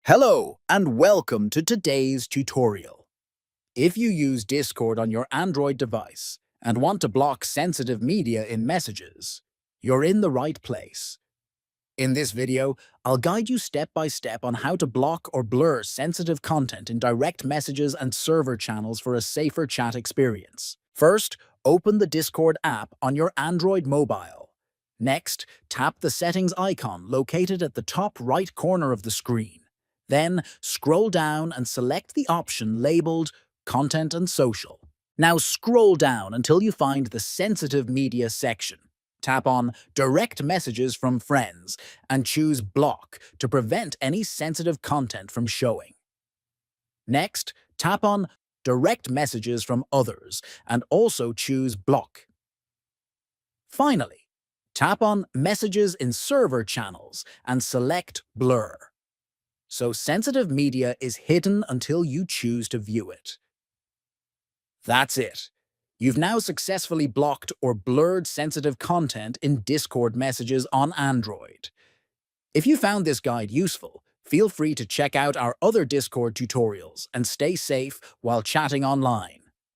Hello and welcome to today's tutorial. If you use Discord on your Android device and want to block sensitive media in messages, you're in the right place. In this video, I'll guide you step by step on how to block or blur sensitive content in direct messages and server channels for a safer chat experience. First, open the Discord app on your Android mobile. Next, tap the settings icon located at the top right corner of the screen. Then, scroll down and select the option labeled Content and Social. Now scroll down until you find the Sensitive Media section. Tap on Direct Messages from Friends and choose Block to prevent any sensitive content from showing. Next, tap on Direct Messages from Others and also choose Block. Finally, tap on Messages in Server Channels and select Blur. So sensitive media is hidden until you choose to view it. That's it. You've now successfully blocked or blurred sensitive content in Discord messages on Android. If you found this guide useful, feel free to check out our other Discord tutorials and stay safe while chatting online.